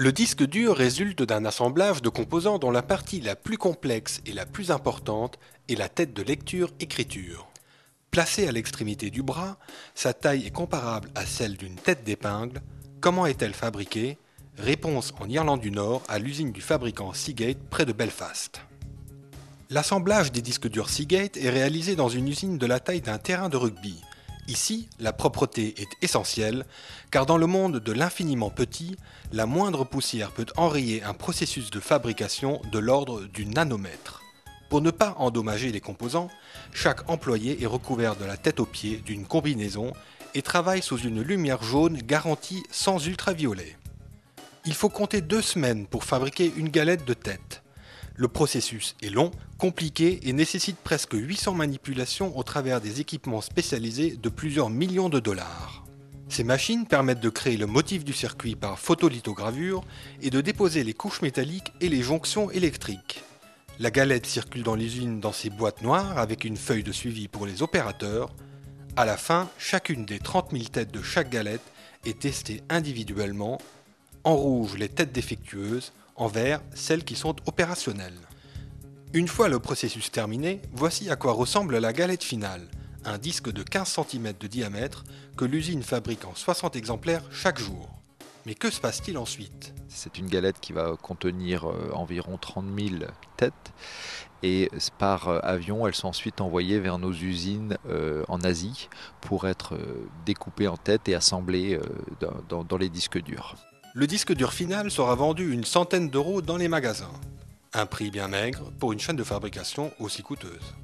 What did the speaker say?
Le disque dur résulte d'un assemblage de composants dont la partie la plus complexe et la plus importante est la tête de lecture-écriture. Placée à l'extrémité du bras, sa taille est comparable à celle d'une tête d'épingle. Comment est-elle fabriquée? Réponse en Irlande du Nord à l'usine du fabricant Seagate près de Belfast. L'assemblage des disques durs Seagate est réalisé dans une usine de la taille d'un terrain de rugby. Ici, la propreté est essentielle, car dans le monde de l'infiniment petit, la moindre poussière peut enrayer un processus de fabrication de l'ordre du nanomètre. Pour ne pas endommager les composants, chaque employé est recouvert de la tête aux pieds d'une combinaison et travaille sous une lumière jaune garantie sans ultraviolet. Il faut compter 2 semaines pour fabriquer une galette de tête. Le processus est long, compliqué et nécessite presque 800 manipulations au travers des équipements spécialisés de plusieurs millions de dollars. Ces machines permettent de créer le motif du circuit par photolithogravure et de déposer les couches métalliques et les jonctions électriques. La galette circule dans l'usine dans ses boîtes noires avec une feuille de suivi pour les opérateurs. À la fin, chacune des 30 000 têtes de chaque galette est testée individuellement. En rouge, les têtes défectueuses, en vert, celles qui sont opérationnelles. Une fois le processus terminé, voici à quoi ressemble la galette finale, un disque de 15 cm de diamètre que l'usine fabrique en 60 exemplaires chaque jour. Mais que se passe-t-il ensuite? C'est une galette qui va contenir environ 30 000 têtes et par avion, elles sont ensuite envoyées vers nos usines en Asie pour être découpées en têtes et assemblées dans les disques durs. Le disque dur final sera vendu une centaine d'euros dans les magasins. Un prix bien maigre pour une chaîne de fabrication aussi coûteuse.